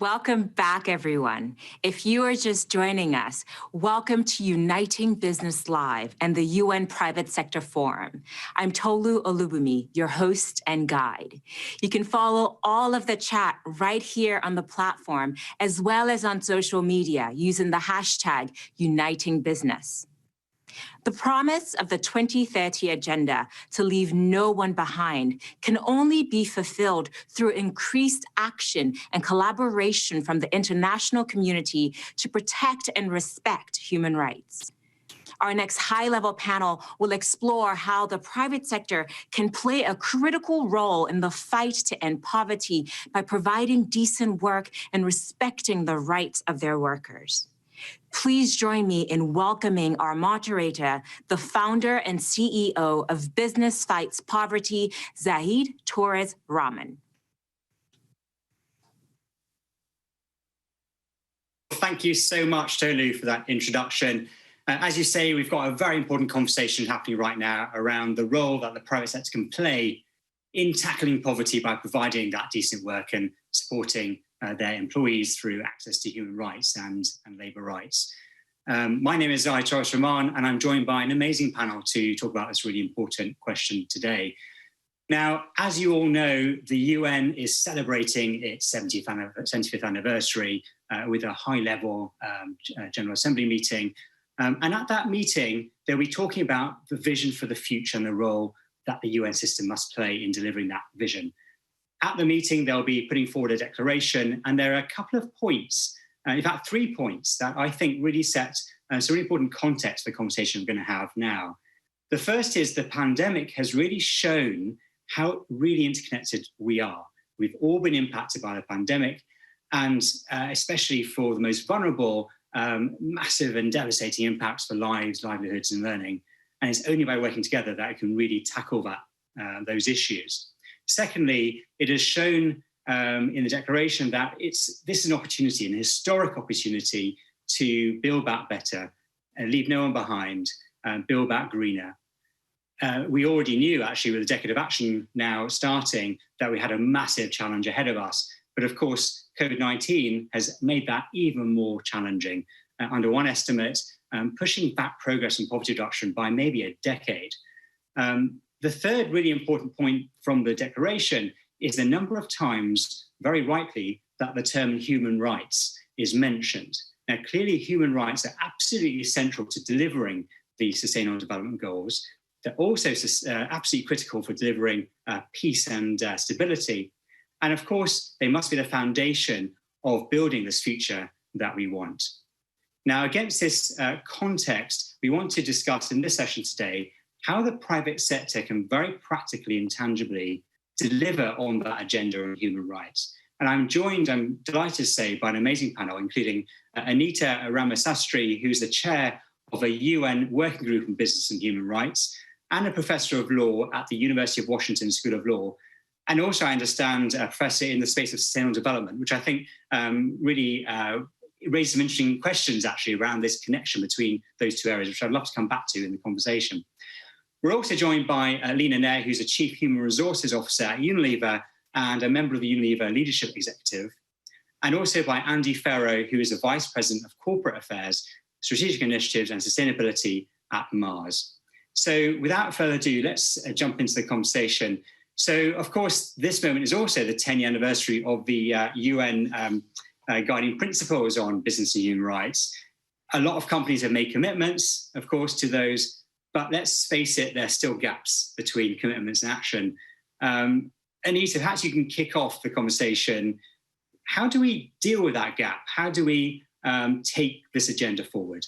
Welcome back, everyone. If you are just joining us, welcome to Uniting Business Live and the UN Private Sector Forum. I'm Tolu Olubumi, your host and guide. You can follow all of the chat right here on the platform, as well as on social media using the hashtag Uniting Business. The promise of the 2030 Agenda to leave no one behind can only be fulfilled through increased action and collaboration from the international community to protect and respect human rights. Our next high-level panel will explore how the private sector can play a critical role in the fight to end poverty by providing decent work and respecting the rights of their workers. Please join me in welcoming our moderator, the founder and CEO of Business Fights Poverty, Zahid Torres Rahman. Thank you so much, Tolu, for that introduction. As you say, we've got a very important conversation happening right now around the role that the private sector can play in tackling poverty by providing that decent work and supporting their employees through access to human rights and labour rights. My name is Zahid Torres Rahman, and I'm joined by an amazing panel to talk about this really important question today. Now, as you all know, the UN is celebrating its 75th anniversary with a high-level General Assembly meeting. And at that meeting, they'll be talking about the vision for the future and the role that the UN system must play in delivering that vision. At the meeting, they'll be putting forward a declaration, and there are a couple of points, in fact, 3 points that I think really set some really important context for the conversation we're going to have now. The first is the pandemic has really shown how really interconnected we are. We've all been impacted by the pandemic, and especially for the most vulnerable, massive and devastating impacts for lives, livelihoods, and learning. And it's only by working together that it can really tackle those issues. Secondly, it has shown in the declaration that this is an opportunity, an historic opportunity to build back better, leave no one behind, build back greener. We already knew, actually, with the Decade of Action now starting, that we had a massive challenge ahead of us. But of course, COVID-19 has made that even more challenging. Under one estimate, pushing back progress in poverty reduction by maybe a decade. The third really important point from the declaration is the number of times, very rightly, that the term human rights is mentioned. Now, clearly, human rights are absolutely essential to delivering the Sustainable Development Goals. They're also absolutely critical for delivering peace and stability. And of course, they must be the foundation of building this future that we want. Now, against this context, we want to discuss in this session today how the private sector can very practically and tangibly deliver on that agenda on human rights. And I'm joined, I'm delighted to say, by an amazing panel, including Anita Ramasastry, who's the chair of a UN working group on business and human rights, and a professor of law at the University of Washington School of Law. And also, I understand, a professor in the space of sustainable development, which I think really raised some interesting questions, actually, around this connection between those two areas, which I'd love to come back to in the conversation. We're also joined by Lena Nair, who's a Chief Human Resources Officer at Unilever and a member of the Unilever Leadership Executive, and also by Andy Farrow, who is the Vice President of Corporate Affairs, Strategic Initiatives and Sustainability at Mars. So without further ado, let's jump into the conversation. So, of course, this moment is also the 10th anniversary of the UN Guiding Principles on Business and Human Rights. A lot of companies have made commitments, of course, to those. But let's face it, there are still gaps between commitments and action. Anita, perhaps you can kick off the conversation. How do we deal with that gap? How do we take this agenda forward?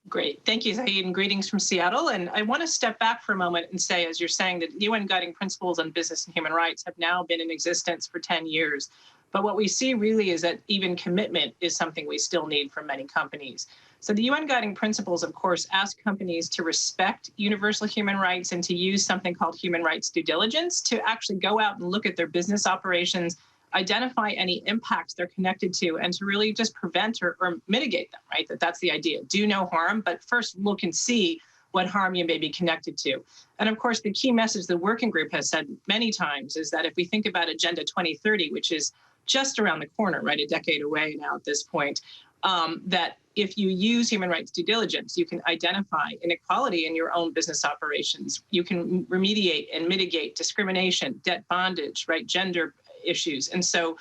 Great. Thank you, Zahid, and greetings from Seattle. And I want to step back for a moment and say, as you're saying, that UN Guiding Principles on Business and Human Rights have now been in existence for 10 years. But what we see really is that even commitment is something we still need from many companies. So the UN Guiding Principles, of course, ask companies to respect universal human rights and to use something called human rights due diligence to actually go out and look at their business operations, identify any impacts they're connected to, and to really just prevent or mitigate them, right? That's the idea. Do no harm, but first look and see what harm you may be connected to. And of course, the key message the working group has said many times is that if we think about Agenda 2030, which is just around the corner, right? A decade away now at this point. That if you use human rights due diligence, you can identify inequality in your own business operations. You can remediate and mitigate discrimination, debt bondage, right? Gender issues. And so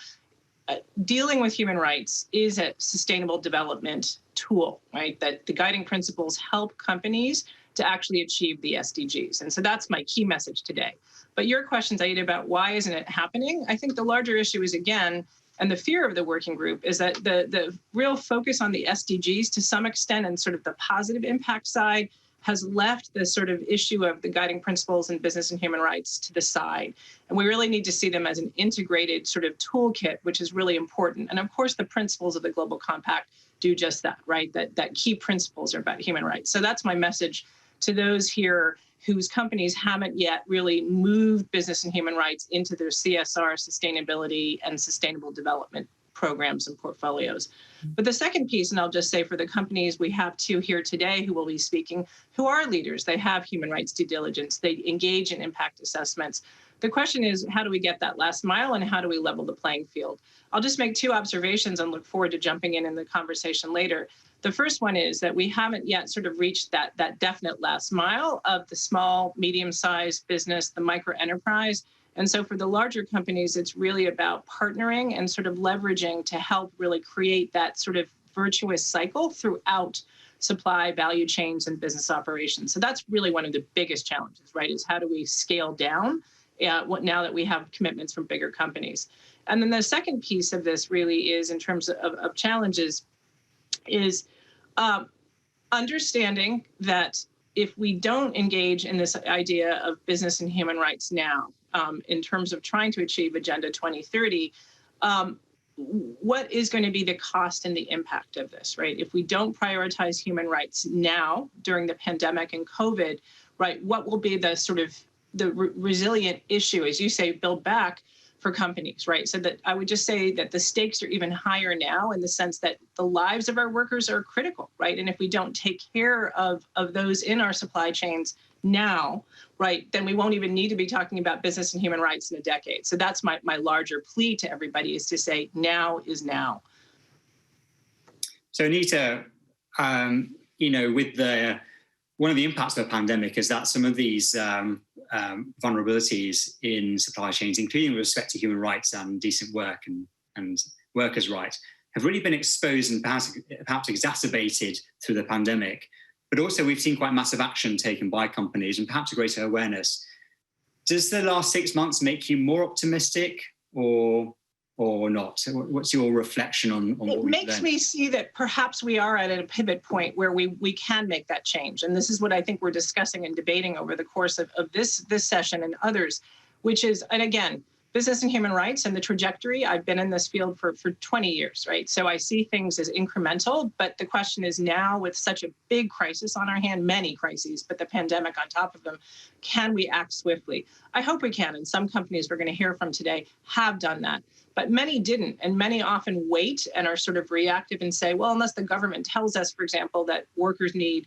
dealing with human rights is a sustainable development tool, right? That the guiding principles help companies to actually achieve the SDGs. And so that's my key message today. But your questions, Aida, about why isn't it happening? I think the larger issue is, again, and the fear of the working group is that the real focus on the SDGs to some extent and sort of the positive impact side has left the sort of issue of the guiding principles in business and human rights to the side. And we really need to see them as an integrated sort of toolkit, which is really important. And of course, the principles of the Global Compact do just that, right? That key principles are about human rights. So that's my message to those here whose companies haven't yet really moved business and human rights into their CSR, sustainability, and sustainable development programs and portfolios. But the second piece, and I'll just say for the companies we have two here today who will be speaking, who are leaders, they have human rights due diligence, they engage in impact assessments. The question is, how do we get that last mile and how do we level the playing field? I'll just make two observations and look forward to jumping in the conversation later. The first one is that we haven't yet sort of reached that definite last mile of the small, medium-sized business, the micro enterprise. And so for the larger companies, it's really about partnering and sort of leveraging to help really create that sort of virtuous cycle throughout supply, value chains, and business operations. So that's really one of the biggest challenges, right, is how do we scale down now that we have commitments from bigger companies. And then the second piece of this really is, in terms of challenges, is understanding that if we don't engage in this idea of business and human rights now, in terms of trying to achieve Agenda 2030, what is going to be the cost and the impact of this, right? If we don't prioritize human rights now during the pandemic and COVID, right, what will be the sort of the resilient issue, as you say, build back for companies, right? So that I would just say that the stakes are even higher now in the sense that the lives of our workers are critical, right? And if we don't take care of those in our supply chains now, right, then we won't even need to be talking about business and human rights in a decade. So that's my larger plea to everybody, is to say now is now. So Anita, with one of the impacts of the pandemic is that some of these vulnerabilities in supply chains, including with respect to human rights and decent work and workers' rights, have really been exposed and perhaps exacerbated through the pandemic. But also we've seen quite massive action taken by companies and perhaps a greater awareness. Does the last 6 months make you more optimistic or not? What's your reflection on what we've learned? It makes me see that perhaps we are at a pivot point where we can make that change. And this is what I think we're discussing and debating over the course of this session and others, which is, and again, business and human rights and the trajectory. I've been in this field for 20 years, right? So I see things as incremental, but the question is now, with such a big crisis on our hand, many crises, but the pandemic on top of them, can we act swiftly? I hope we can. And some companies we're going to hear from today have done that. But many didn't, and many often wait and are sort of reactive and say, well, unless the government tells us, for example, that workers need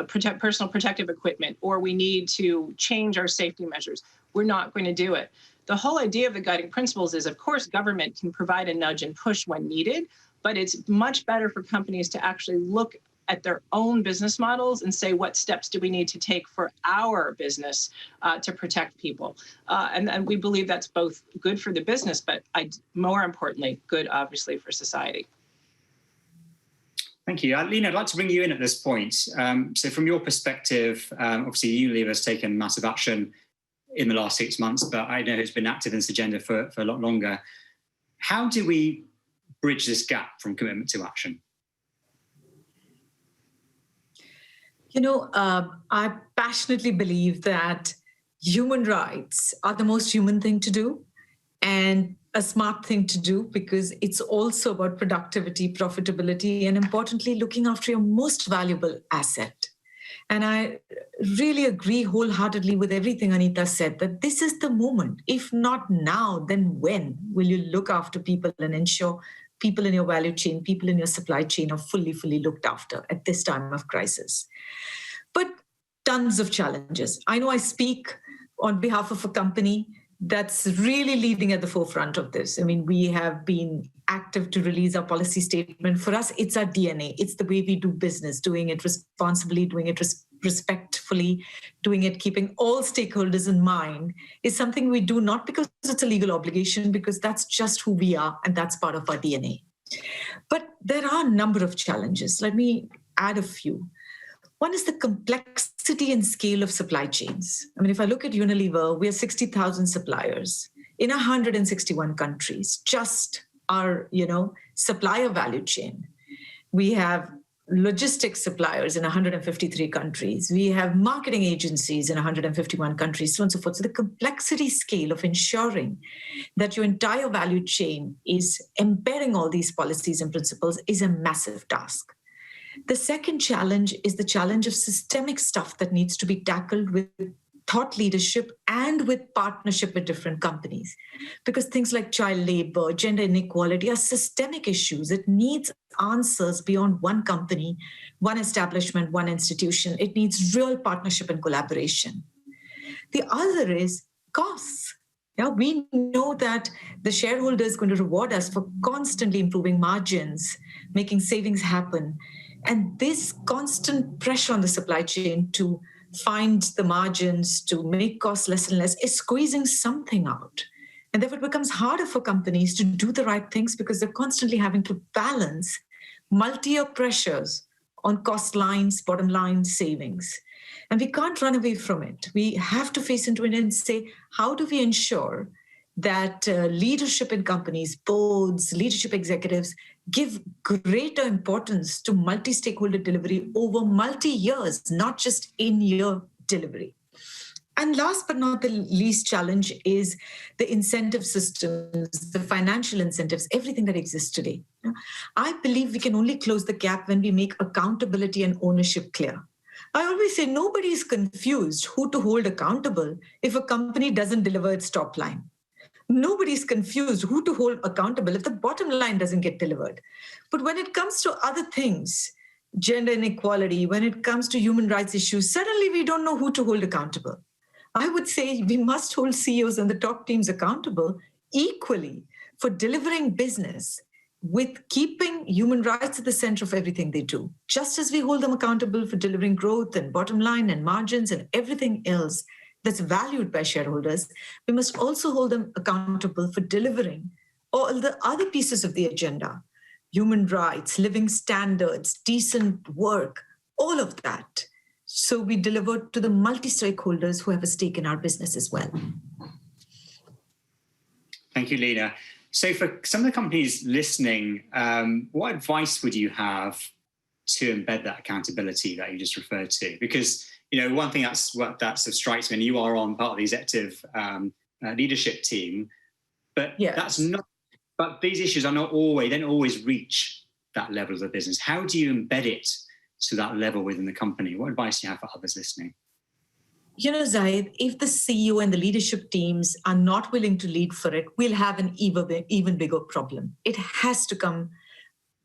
personal protective equipment, or we need to change our safety measures, we're not going to do it. The whole idea of the guiding principles is, of course, government can provide a nudge and push when needed, but it's much better for companies to actually look at their own business models and say, what steps do we need to take for our business to protect people? And we believe that's both good for the business, but more importantly, good, obviously, for society. Thank you. Lena, I'd like to bring you in at this point. So from your perspective, obviously Unilever has taken massive action in the last 6 months, but I know it's been active in this agenda for a lot longer. How do we bridge this gap from commitment to action? I passionately believe that human rights are the most human thing to do and a smart thing to do, because it's also about productivity, profitability, and importantly, looking after your most valuable asset. And I really agree wholeheartedly with everything Anita said, that this is the moment. If not now, then when will you look after people and ensure people in your value chain, people in your supply chain are fully looked after at this time of crisis? But tons of challenges. I know I speak on behalf of a company that's really leading at the forefront of this. I mean, we have been active to release our policy statement. For us, it's our DNA. It's the way we do business, doing it responsibly, doing it respectfully, doing it keeping all stakeholders in mind is something we do not because it's a legal obligation, because that's just who we are and that's part of our DNA. But there are a number of challenges. Let me add a few. One is the complexity and scale of supply chains. I mean, if I look at Unilever, we have 60,000 suppliers in 161 countries, just our, supplier value chain. We have logistics suppliers in 153 countries. We have marketing agencies in 151 countries, so on and so forth. So the complexity scale of ensuring that your entire value chain is embedding all these policies and principles is a massive task. The second challenge is the challenge of systemic stuff that needs to be tackled with thought leadership and with partnership with different companies. Because things like child labor, gender inequality are systemic issues. It needs answers beyond one company, one establishment, one institution. It needs real partnership and collaboration. The other is costs. Yeah, we know that the shareholder is going to reward us for constantly improving margins, making savings happen. And this constant pressure on the supply chain to find the margins, to make costs less and less, is squeezing something out. And therefore, it becomes harder for companies to do the right things because they're constantly having to balance multi-year pressures on cost lines, bottom line savings. And we can't run away from it. We have to face into it and say, how do we ensure that leadership in companies, boards, leadership executives give greater importance to multi-stakeholder delivery over multi-years, not just in-year delivery. And last but not the least challenge is the incentive systems, the financial incentives, everything that exists today. I believe we can only close the gap when we make accountability and ownership clear. I always say nobody's confused who to hold accountable if a company doesn't deliver its top line. Nobody's confused who to hold accountable if the bottom line doesn't get delivered. But when it comes to other things, gender inequality, when it comes to human rights issues, suddenly we don't know who to hold accountable. I would say we must hold CEOs and the top teams accountable equally for delivering business with keeping human rights at the center of everything they do. Just as we hold them accountable for delivering growth and bottom line and margins and everything else that's valued by shareholders, we must also hold them accountable for delivering all the other pieces of the agenda: human rights, living standards, decent work, all of that. So we deliver to the multi-stakeholders who have a stake in our business as well. Thank you, Leena. So for some of the companies listening, what advice would you have to embed that accountability that you just referred to? Because one thing that strikes me, and you are on part of the executive leadership team, but yes. That's not. But these issues are not always, they don't always reach that level of the business. How do you embed it to that level within the company? What advice do you have for others listening? Zahid, if the CEO and the leadership teams are not willing to lead for it, we'll have an even bigger problem. It has to come.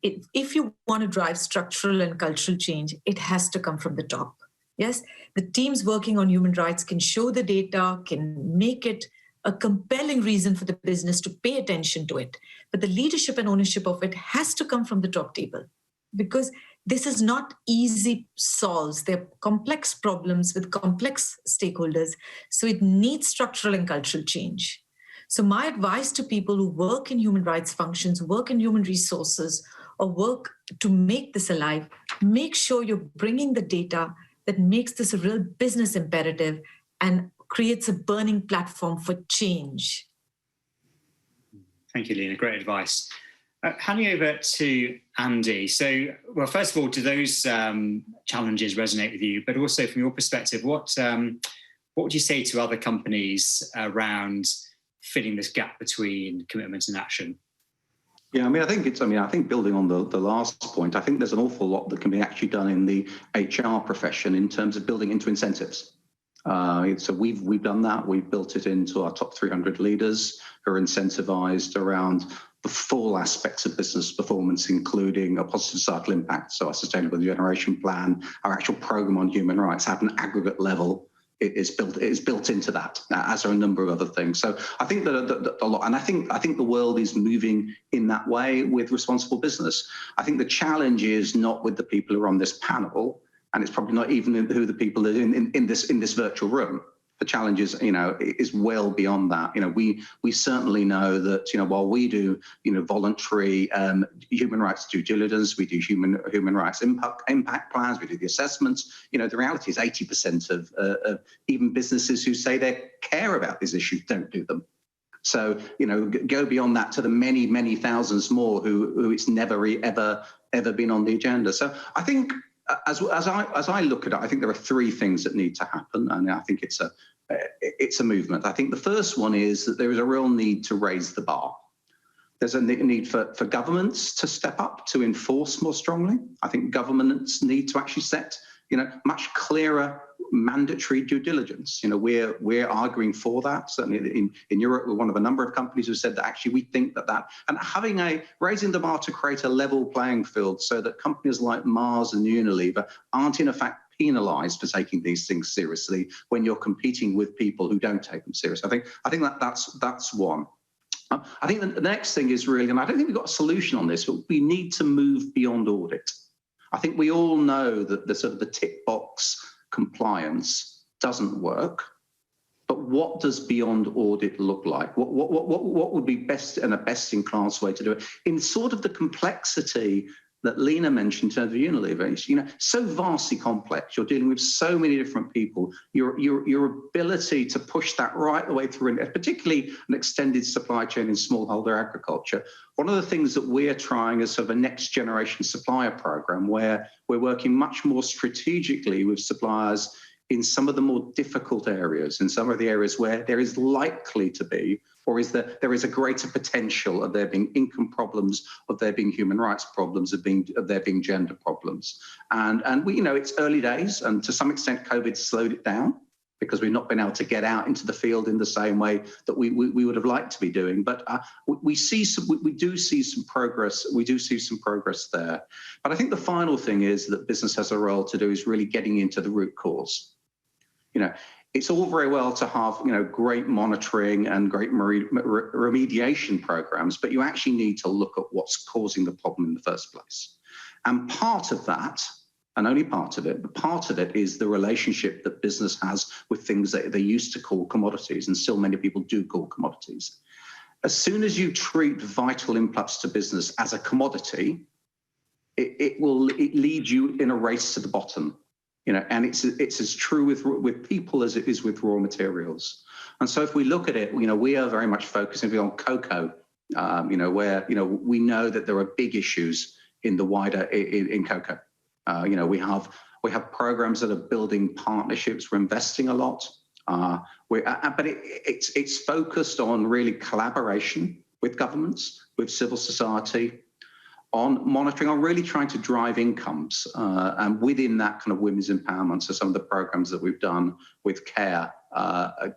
If you want to drive structural and cultural change, it has to come from the top. Yes, the teams working on human rights can show the data, can make it a compelling reason for the business to pay attention to it. But the leadership and ownership of it has to come from the top table, because this is not easy solves. They're complex problems with complex stakeholders. So it needs structural and cultural change. So my advice to people who work in human rights functions, work in human resources, or work to make this alive, make sure you're bringing the data that makes this a real business imperative and creates a burning platform for change. Thank you, Leena. Great advice. Handing over to Andy. So, well, first of all, do those challenges resonate with you? But also, from your perspective, what would you say to other companies around filling this gap between commitment and action? Yeah, I think building on the last point, I think there's an awful lot that can be actually done in the HR profession in terms of building into incentives. So we've done that. We've built it into our top 300 leaders who are incentivized around the full aspects of business performance, including a positive societal impact. So our sustainable generation plan, our actual program on human rights at an aggregate level is built into that, as are a number of other things. So I think that a lot, and I think the world is moving in that way with responsible business. I think the challenge is not with the people who are on this panel, and it's probably not even who the people are in this virtual room. The challenge is, is well beyond that. We certainly know that, while we do, voluntary human rights due diligence, we do human rights impact plans, we do the assessments. The reality is 80% of even businesses who say they care about these issues don't do them. So, go beyond that to the many, many thousands more who it's never ever been on the agenda. So I think, as I look at it, I think there are three things that need to happen, and I think it's a movement. I think the first one is that there is a real need to raise the bar. There's a need for governments to step up to enforce more strongly. I think governments need to actually set, much clearer mandatory due diligence. We're arguing for that. Certainly in Europe, we're one of a number of companies who said that actually we think that and raising the bar to create a level playing field so that companies like Mars and Unilever aren't in effect penalised for taking these things seriously when you're competing with people who don't take them seriously. I think that's one. I think the next thing is really, and I don't think we've got a solution on this, but we need to move beyond audit. I think we all know that the sort of the tick box compliance doesn't work, but what does beyond audit look like? What would be best and a best in class way to do it in sort of the complexity that Lena mentioned in terms of Unilever? It's, so vastly complex. You're dealing with so many different people. Your ability to push that right the way through, and particularly an extended supply chain in smallholder agriculture. One of the things that we're trying is sort of a next generation supplier program where we're working much more strategically with suppliers in some of the more difficult areas, in some of the areas where there is likely to be, or there is a greater potential of there being income problems, of there being human rights problems, of there being gender problems. And we, it's early days, and to some extent COVID slowed it down because we've not been able to get out into the field in the same way that we would have liked to be doing. But we do see some progress. We do see some progress there. But I think the final thing is that business has a role to do is really getting into the root cause. It's all very well to have, great monitoring and great remediation programs, but you actually need to look at what's causing the problem in the first place. And part of that, and only part of it, but part of it is the relationship that business has with things that they used to call commodities, and still many people do call commodities. As soon as you treat vital inputs to business as a commodity, it leads you in a race to the bottom. And it's as true with people as it is with raw materials. And so if we look at it, we are very much focusing on cocoa, where, we know that there are big issues in the wider, in cocoa. We have programs that are building partnerships. We're investing a lot. But it's focused on really collaboration with governments, with civil society, on monitoring, on really trying to drive incomes, and within that kind of women's empowerment. So some of the programs that we've done with CARE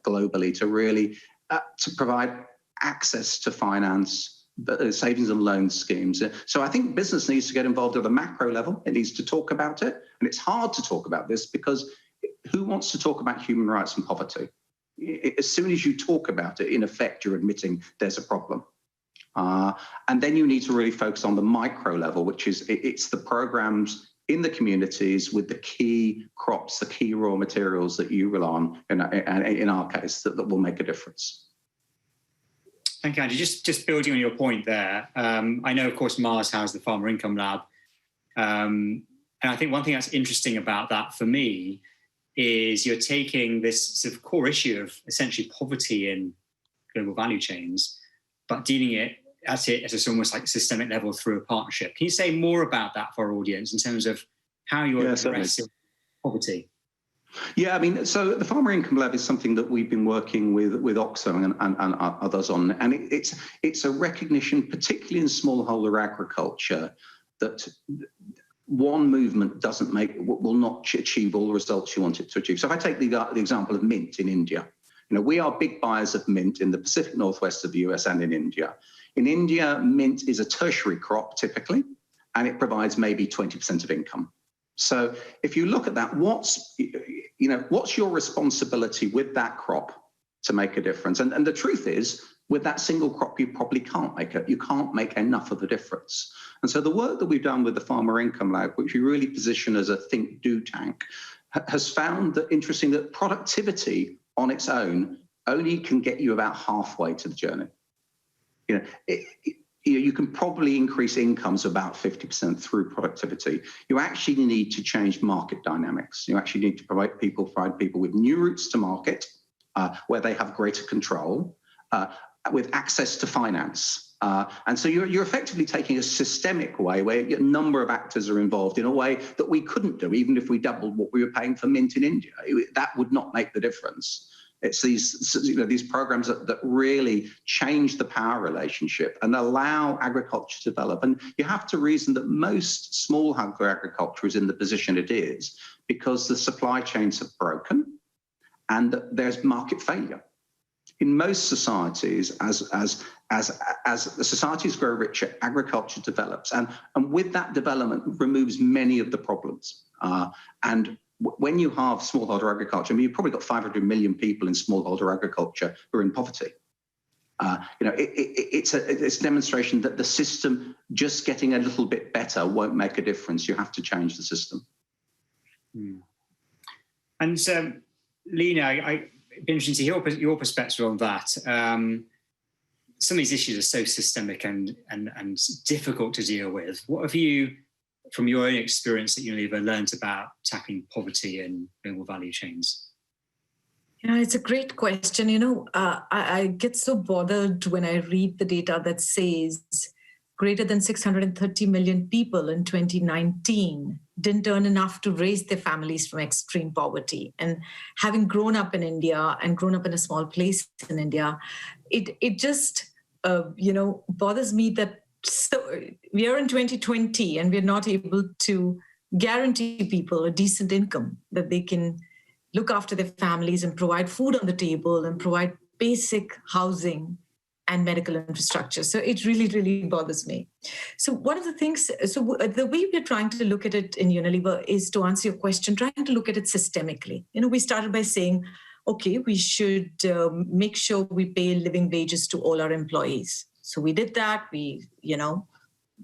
globally to really to provide access to finance, savings and loan schemes. So I think business needs to get involved at the macro level. It needs to talk about it, and it's hard to talk about this because who wants to talk about human rights and poverty? As soon as you talk about it, in effect, you're admitting there's a problem. And then you need to really focus on the micro level, which is it's the programs in the communities with the key crops, the key raw materials that you rely on, in our case, that will make a difference. Thank you, Andy. Just building on your point there, I know, of course, Mars has the Farmer Income Lab. And I think one thing that's interesting about that for me is you're taking this sort of core issue of essentially poverty in global value chains, but dealing it at a almost like systemic level through a partnership. Can you say more about that for our audience in terms of how you're addressing poverty? Yeah, I mean, so the Farmer Income Lab is something that we've been working with OXO and others on, and it's a recognition, particularly in smallholder agriculture, that one movement will not achieve all the results you want it to achieve. So if I take the example of mint in India, we are big buyers of mint in the Pacific Northwest of the US and in India. In India, mint is a tertiary crop typically, and it provides maybe 20% of income. So if you look at that, what's your responsibility with that crop to make a difference? And the truth is, with that single crop, you probably can't make it. You can't make enough of a difference. And so the work that we've done with the Farmer Income Lab, which we really position as a think-do tank, has found that interesting that productivity on its own only can get you about halfway to the journey. You can probably increase incomes about 50% through productivity. You actually need to change market dynamics. You actually need to provide people with new routes to market where they have greater control, with access to finance. And so you're effectively taking a systemic way where a number of actors are involved in a way that we couldn't do, even if we doubled what we were paying for mint in India. That would not make the difference. It's these programs that really change the power relationship and allow agriculture to develop. And you have to reason that most smallholder agriculture is in the position it is because the supply chains have broken and there's market failure. In most societies, as the societies grow richer, agriculture develops, and with that development removes many of the problems. And when you have smallholder agriculture, I mean, you've probably got 500 million people in smallholder agriculture who are in poverty. It's a demonstration that the system just getting a little bit better won't make a difference. You have to change the system. And Lena, it'd be interesting to hear your perspective on that. Some of these issues are so systemic and difficult to deal with. What have you, from your own experience at Unilever, learned about tackling poverty in global value chains? Yeah, it's a great question. I get so bothered when I read the data that says greater than 630 million people in 2019 didn't earn enough to raise their families from extreme poverty. And having grown up in India and grown up in a small place in India, it just bothers me that we are in 2020 and we're not able to guarantee people a decent income that they can look after their families and provide food on the table and provide basic housing and medical infrastructure. So it really, really bothers me. So one of the things, the way we're trying to look at it in Unilever is to answer your question, trying to look at it systemically. We started by saying, okay, we should make sure we pay living wages to all our employees. So we did that. We,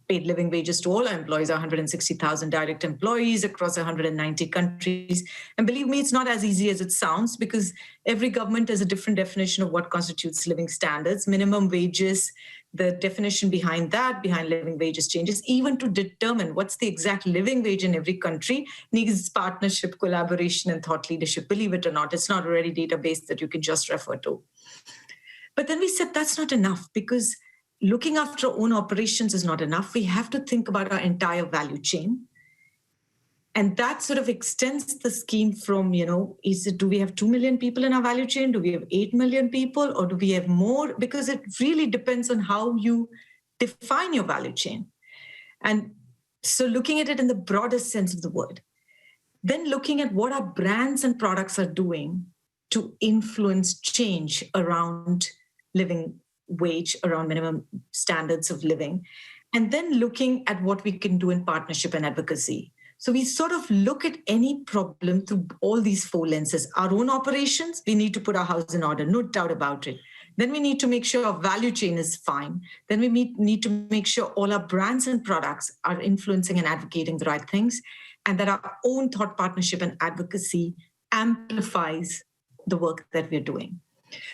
paid living wages to all our employees, 160,000 direct employees across 190 countries. And believe me, it's not as easy as it sounds because every government has a different definition of what constitutes living standards. Minimum wages, the definition behind living wages changes. Even to determine what's the exact living wage in every country needs partnership, collaboration, and thought leadership. Believe it or not, it's not a ready database that you can just refer to. But then we said that's not enough because looking after our own operations is not enough. We have to think about our entire value chain. And that sort of extends the scheme from, do we have 2 million people in our value chain? Do we have 8 million people? Or do we have more? Because it really depends on how you define your value chain. And so looking at it in the broadest sense of the word, then looking at what our brands and products are doing to influence change around living wage, around minimum standards of living, and then looking at what we can do in partnership and advocacy. So we sort of look at any problem through all these four lenses. Our own operations, we need to put our house in order, no doubt about it. Then we need to make sure our value chain is fine. Then we need to make sure all our brands and products are influencing and advocating the right things, and that our own thought partnership and advocacy amplifies the work that we're doing.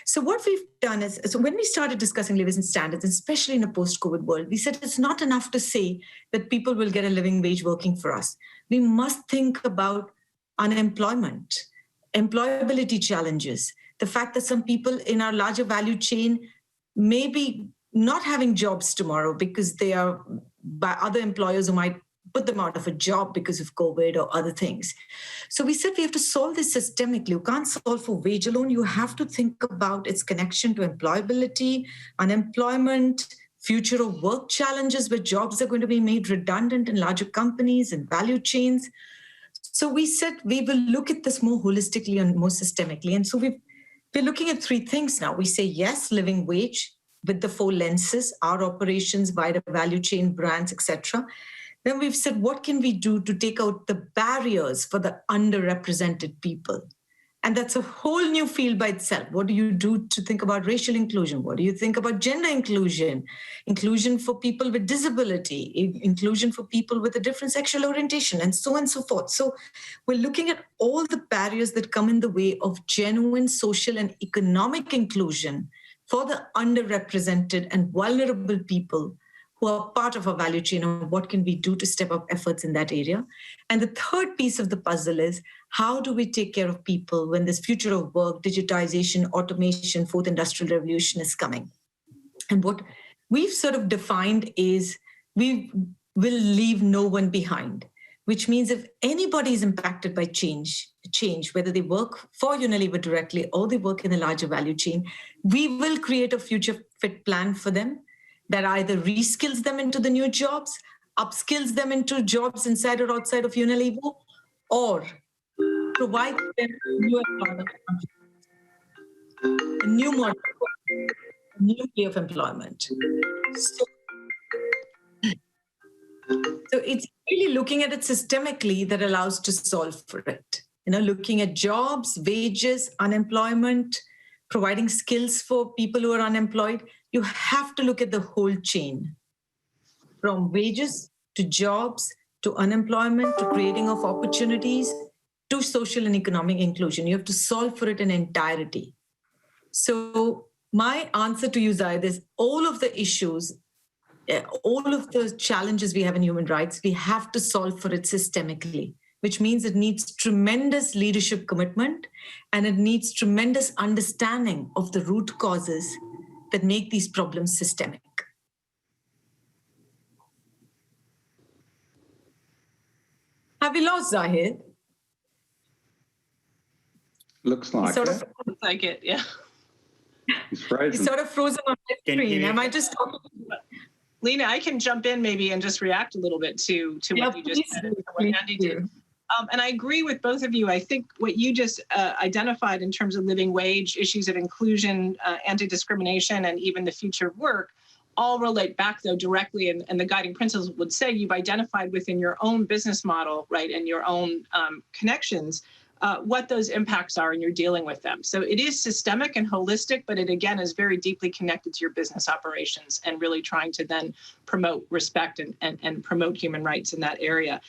So what we've done is, so when we started discussing living standards, especially in a post-COVID world, we said it's not enough to say that people will get a living wage working for us. We must think about unemployment, employability challenges, the fact that some people in our larger value chain may be not having jobs tomorrow because they are by other employers who might put them out of a job because of COVID or other things. So we said we have to solve this systemically. You can't solve for wage alone. You have to think about its connection to employability, unemployment, future of work challenges where jobs are going to be made redundant in larger companies and value chains. So we said we will look at this more holistically and more systemically. And so we're looking at three things now. We say, yes, living wage with the four lenses, our operations, wider value chain, brands, etc. Then we've said, what can we do to take out the barriers for the underrepresented people? And that's a whole new field by itself. What do you do to think about racial inclusion? What do you think about gender inclusion? Inclusion for people with disability, inclusion for people with a different sexual orientation, and so on and so forth. So we're looking at all the barriers that come in the way of genuine social and economic inclusion for the underrepresented and vulnerable people who are part of our value chain, and what can we do to step up efforts in that area. And the third piece of the puzzle is, how do we take care of people when this future of work, digitization, automation, fourth industrial revolution is coming? And what we've sort of defined is we will leave no one behind, which means if anybody is impacted by change, whether they work for Unilever directly or they work in a larger value chain, we will create a future fit plan for them that either reskills them into the new jobs, upskills them into jobs inside or outside of Unilever, or provides them new employment, a new model, a new way of employment. So it's really looking at it systemically that allows to solve for it. Looking at jobs, wages, unemployment, providing skills for people who are unemployed. You have to look at the whole chain, from wages to jobs to unemployment to creating of opportunities to social and economic inclusion. You have to solve for it in entirety. So my answer to you, Zaid, is all of the issues, all of the challenges we have in human rights, we have to solve for it systemically, which means it needs tremendous leadership commitment and it needs tremendous understanding of the root causes that make these problems systemic. Have we lost Zahid? Looks like Looks like it, yeah. He's frozen. He's sort of frozen on my screen. Am I just talking? Lena, I can jump in maybe and just react a little bit to what you just said and what Andy did. And I agree with both of you. I think what you just identified in terms of living wage, issues of inclusion, anti-discrimination, and even the future of work all relate back, though, directly, and the guiding principles would say you've identified within your own business model, right, and your own connections, what those impacts are, and you're dealing with them. So it is systemic and holistic, but it, again, is very deeply connected to your business operations and really trying to then promote respect and promote human rights in that area.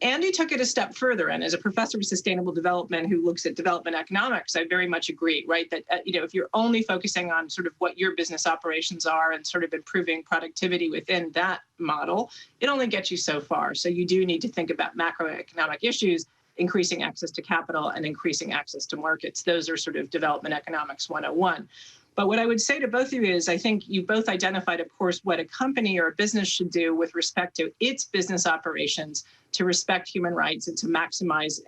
Andy took it a step further, and as a professor of sustainable development who looks at development economics, I very much agree, right, that if you're only focusing on sort of what your business operations are and sort of improving productivity within that model, it only gets you so far. So you do need to think about macroeconomic issues, increasing access to capital and increasing access to markets. Those are sort of development economics 101. But what I would say to both of you is I think you both identified, of course, what a company or a business should do with respect to its business operations to respect human rights and to maximize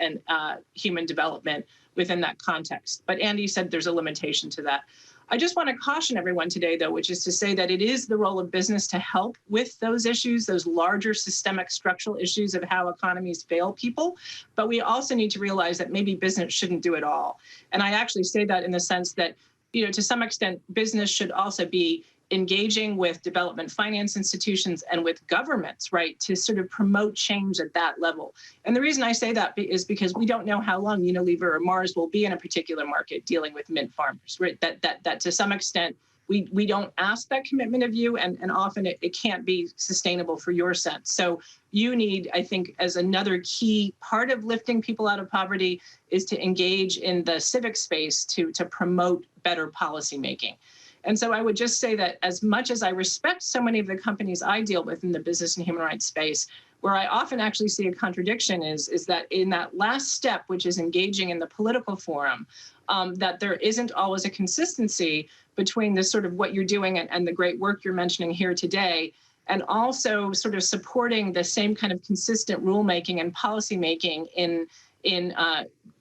human development within that context. But Andy said there's a limitation to that. I just want to caution everyone today, though, which is to say that it is the role of business to help with those issues, those larger systemic structural issues of how economies fail people. But we also need to realize that maybe business shouldn't do it all. And I actually say that in the sense that, to some extent, business should also be engaging with development finance institutions and with governments, right, to sort of promote change at that level. And the reason I say that is because we don't know how long Unilever or Mars will be in a particular market dealing with mint farmers, right? That to some extent, we don't ask that commitment of you, and often it can't be sustainable for your sense. So you need, I think, as another key part of lifting people out of poverty is to engage in the civic space to promote better policymaking. And so I would just say that as much as I respect so many of the companies I deal with in the business and human rights space, where I often actually see a contradiction is that in that last step, which is engaging in the political forum, that there isn't always a consistency between the sort of what you're doing and the great work you're mentioning here today, and also sort of supporting the same kind of consistent rulemaking and policymaking in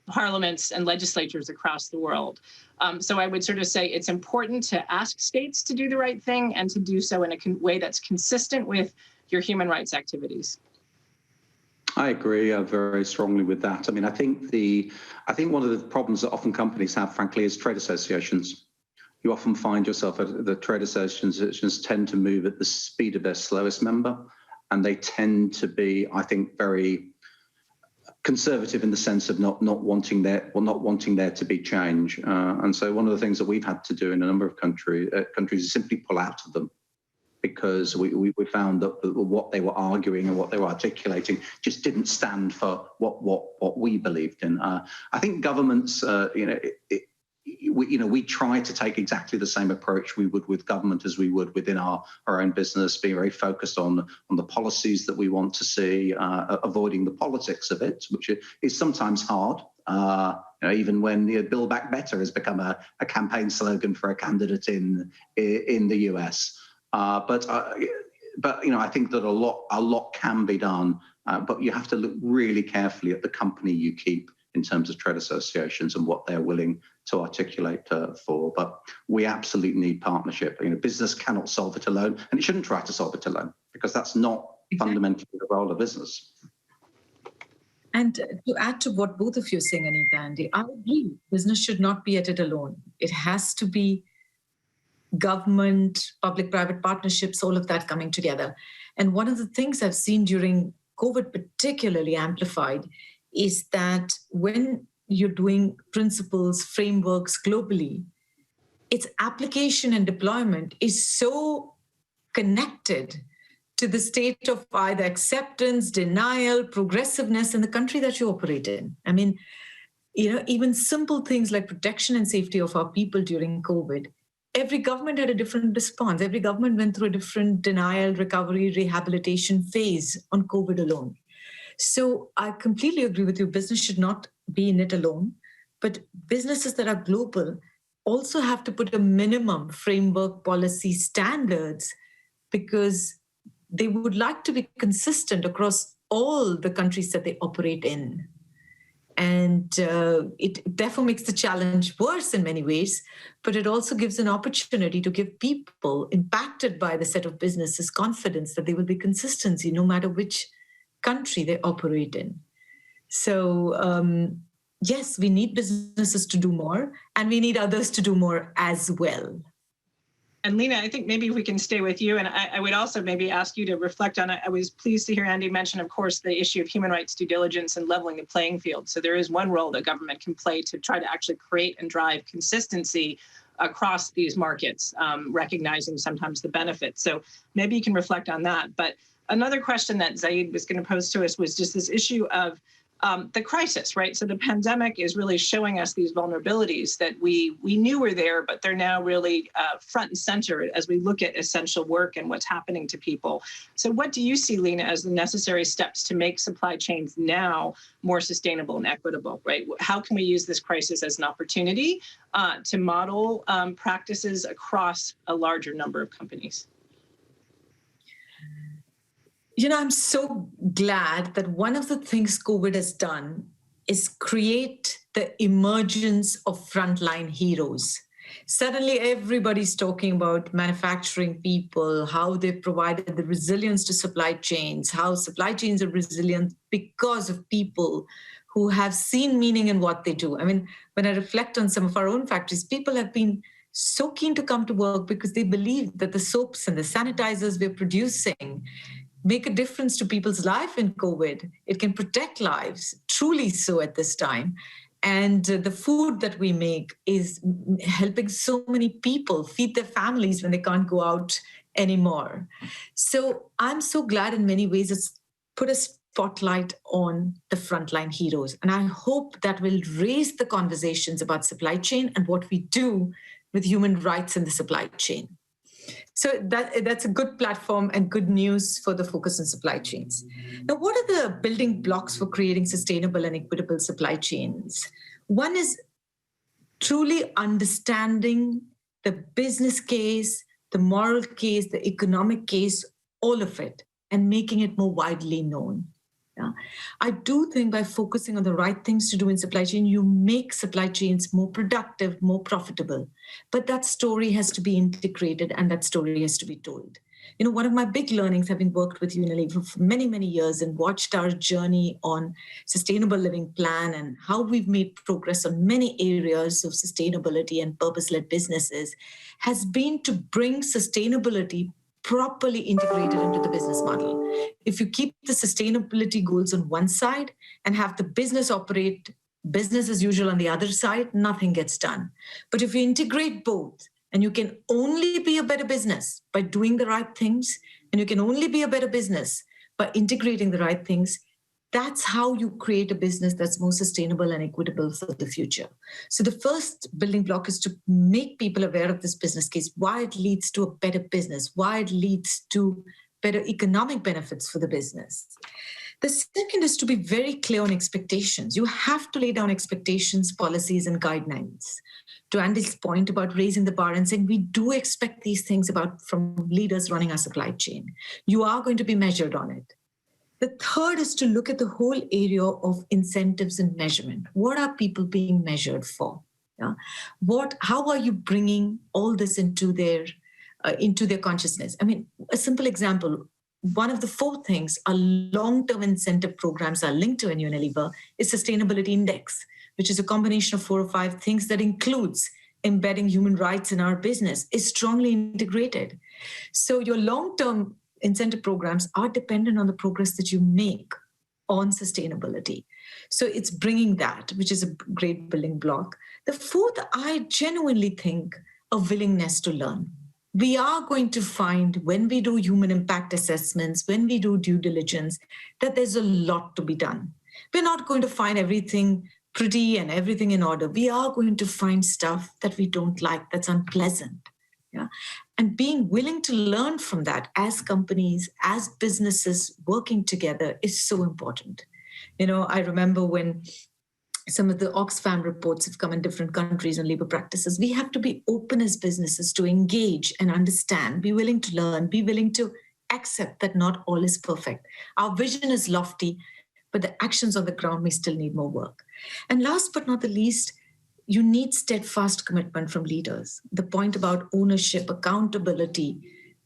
parliaments and legislatures across the world. So I would sort of say it's important to ask states to do the right thing and to do so in a way that's consistent with your human rights activities. I agree very strongly with that. I mean, I think one of the problems that often companies have, frankly, is trade associations. You often find yourself at the trade associations tend to move at the speed of their slowest member. and they tend to be, I think, very conservative in the sense of not wanting there to be change. And so one of the things that we've had to do in a number of countries is simply pull out of them, because we found that what they were arguing and what they were articulating just didn't stand for what we believed in. I think governments, we try to take exactly the same approach we would with government as we would within our own business, being very focused on the policies that we want to see, avoiding the politics of it, which is sometimes hard. Even when Build Back Better has become a campaign slogan for a candidate in the US. But I think that a lot can be done, but you have to look really carefully at the company you keep in terms of trade associations and what they're willing to articulate for. But we absolutely need partnership. Business cannot solve it alone, and it shouldn't try to solve it alone, because that's not fundamentally the role of business. And to add to what both of you are saying, Anita and Andy, I agree. Business should not be at it alone. It has to be government, public-private partnerships, all of that coming together. And one of the things I've seen during COVID, particularly amplified, is that when you're doing principles, frameworks globally, its application and deployment is so connected to the state of either acceptance, denial, progressiveness in the country that you operate in. I mean, even simple things like protection and safety of our people during COVID, every government had a different response. Every government went through a different denial, recovery, rehabilitation phase on COVID alone. So I completely agree with you. Business should not be in it alone, but businesses that are global also have to put a minimum framework, policy, standards, because they would like to be consistent across all the countries that they operate in. And it therefore makes the challenge worse in many ways, but it also gives an opportunity to give people impacted by the set of businesses confidence that there will be consistency no matter which country they operate in. So yes, we need businesses to do more, and we need others to do more as well. And Lena, I think maybe we can stay with you. And I would also maybe ask you to reflect on it. I was pleased to hear Andy mention, of course, the issue of human rights due diligence and leveling the playing field. So there is one role that government can play to try to actually create and drive consistency across these markets, recognizing sometimes the benefits. So maybe you can reflect on that. But another question that Zaid was going to pose to us was just this issue of the crisis, right? So the pandemic is really showing us these vulnerabilities that we knew were there, but they're now really front and center as we look at essential work and what's happening to people. So what do you see, Lena, as the necessary steps to make supply chains now more sustainable and equitable, right? How can we use this crisis as an opportunity to model practices across a larger number of companies? I'm so glad that one of the things COVID has done is create the emergence of frontline heroes. Suddenly, everybody's talking about manufacturing people, how they've provided the resilience to supply chains, how supply chains are resilient because of people who have seen meaning in what they do. I mean, when I reflect on some of our own factories, people have been so keen to come to work because they believe that the soaps and the sanitizers we're producing make a difference to people's life in COVID. It can protect lives, truly so at this time. And the food that we make is helping so many people feed their families when they can't go out anymore. So I'm so glad in many ways it's put a spotlight on the frontline heroes. And I hope that will raise the conversations about supply chain and what we do with human rights in the supply chain. So that's a good platform and good news for the focus on supply chains. Now, what are the building blocks for creating sustainable and equitable supply chains? One is truly understanding the business case, the moral case, the economic case, all of it, and making it more widely known. Yeah. I do think by focusing on the right things to do in supply chain, you make supply chains more productive, more profitable. But that story has to be integrated and that story has to be told. One of my big learnings, having worked with Unilever for many, many years and watched our journey on sustainable living plan and how we've made progress on many areas of sustainability and purpose-led businesses, has been to bring sustainability properly integrated into the business model. If you keep the sustainability goals on one side and have the business operate business as usual on the other side, nothing gets done. But if you integrate both, and you can only be a better business by doing the right things, and you can only be a better business by integrating the right things, that's how you create a business that's more sustainable and equitable for the future. So the first building block is to make people aware of this business case, why it leads to a better business, why it leads to better economic benefits for the business. The second is to be very clear on expectations. You have to lay down expectations, policies, and guidelines. To Andy's point about raising the bar and saying, we do expect these things from leaders running our supply chain. You are going to be measured on it. The third is to look at the whole area of incentives and measurement. What are people being measured for? Yeah? How are you bringing all this into their consciousness? I mean, a simple example, one of the 4 things our long-term incentive programs are linked to in Unilever is sustainability index, which is a combination of 4 or 5 things that includes embedding human rights in our business, is strongly integrated. So your long-term incentive programs are dependent on the progress that you make on sustainability. So it's bringing that, which is a great building block. The fourth, I genuinely think, a willingness to learn. We are going to find when we do human impact assessments, when we do due diligence, that there's a lot to be done. We're not going to find everything pretty and everything in order. We are going to find stuff that we don't like, that's unpleasant. Yeah? And being willing to learn from that as companies, as businesses working together is so important. I remember when some of the Oxfam reports have come in different countries on labor practices. We have to be open as businesses to engage and understand, be willing to learn, be willing to accept that not all is perfect. Our vision is lofty, but the actions on the ground may still need more work. And last but not the least, you need steadfast commitment from leaders. The point about ownership, accountability,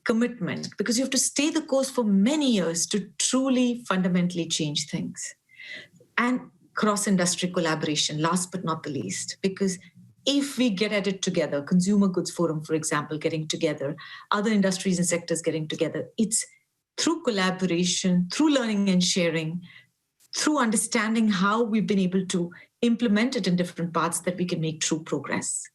commitment, because you have to stay the course for many years to truly fundamentally change things. And cross-industry collaboration, last but not the least, because if we get at it together, Consumer Goods Forum, for example, getting together, other industries and sectors getting together, it's through collaboration, through learning and sharing, through understanding how we've been able to implement it in different parts that we can make true progress.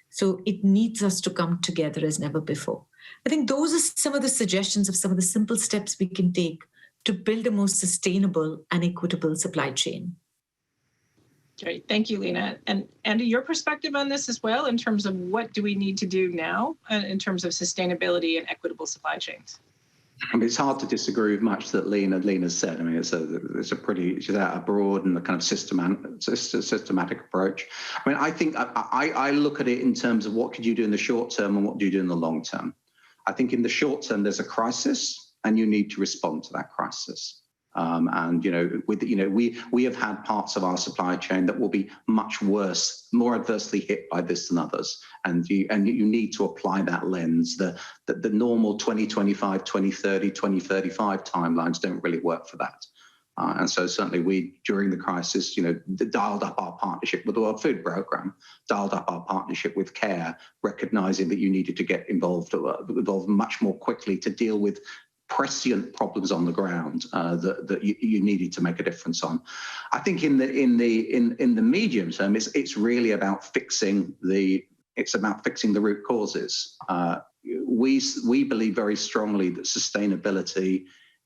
So it needs us to come together as never before. I think those are some of the suggestions of some of the simple steps we can take to build a more sustainable and equitable supply chain. Great. Thank you, Lena. And Andy, your perspective on this as well, in terms of what do we need to do now in terms of sustainability and equitable supply chains? I mean, it's hard to disagree with much that Lena said. I mean, it's a broad and a kind of systematic approach. I mean, I think I look at it in terms of what could you do in the short term and what do you do in the long term. I think in the short term, there's a crisis and you need to respond to that crisis. We have had parts of our supply chain that will be much worse, more adversely hit by this than others. And you need to apply that lens. The normal 2025, 2030, 2035 timelines don't really work for that. And so certainly we, during the crisis, dialed up our partnership with the World Food Programme, dialed up our partnership with CARE, recognizing that you needed to get involved much more quickly to deal with prescient problems on the ground that you needed to make a difference on. I think in the medium term, it's really about fixing the root causes. We believe very strongly that sustainability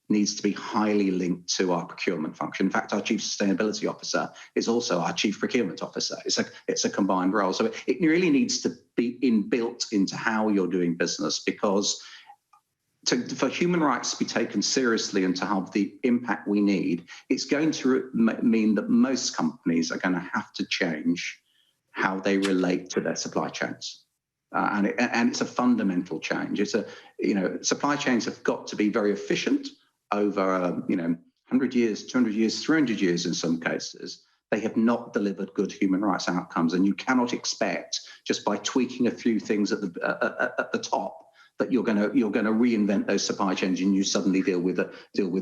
needs to be highly linked to our procurement function. In fact, our chief sustainability officer is also our chief procurement officer. It's a combined role. So it really needs to be inbuilt into how you're doing business, because for human rights to be taken seriously and to have the impact we need, it's going to mean that most companies are going to have to change how they relate to their supply chains. And it's a fundamental change. Supply chains have got to be very efficient over 100 years, 200 years, 300 years in some cases. They have not delivered good human rights outcomes, and you cannot expect just by tweaking a few things at the top that you're going to reinvent those supply chains and you suddenly deal with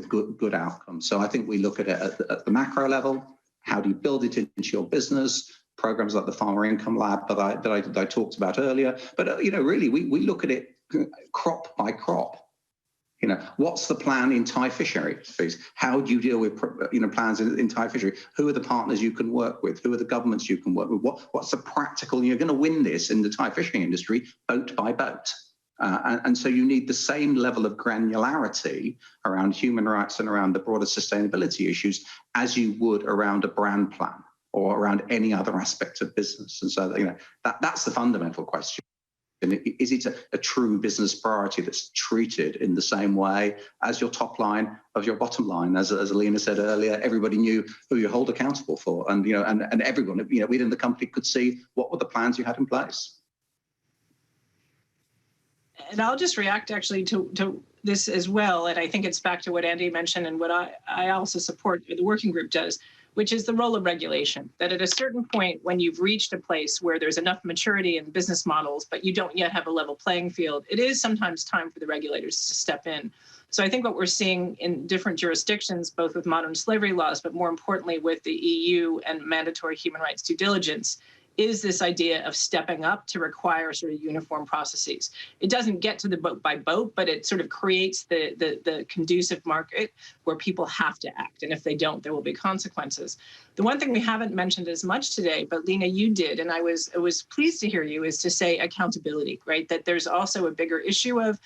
good outcomes. So I think we look at it at the macro level. How do you build it into your business? Programs like the Farmer Income Lab that I talked about earlier. But really, we look at it crop by crop. What's the plan in Thai fisheries? How do you deal with plans in Thai fishery? Who are the partners you can work with? Who are the governments you can work with? What's the practical? You're going to win this in the Thai fishing industry, boat by boat. And so you need the same level of granularity around human rights and around the broader sustainability issues as you would around a brand plan or around any other aspect of business. And so that's the fundamental question. Is it a true business priority that's treated in the same way as your top line of your bottom line? As Alina said earlier, everybody knew who you hold accountable for, and everyone within the company could see what were the plans you had in place. And I'll just react actually to this as well, and I think it's back to what Andy mentioned and what I also support the working group does, which is the role of regulation. That at a certain point, when you've reached a place where there's enough maturity in business models, but you don't yet have a level playing field, it is sometimes time for the regulators to step in. So I think what we're seeing in different jurisdictions, both with modern slavery laws, but more importantly with the EU and mandatory human rights due diligence, is this idea of stepping up to require sort of uniform processes. It doesn't get to the boat by boat, but it sort of creates the conducive market where people have to act. And if they don't, there will be consequences. The one thing we haven't mentioned as much today, but Lena, you did, and I was pleased to hear you, is to say accountability, right? That there's also a bigger issue of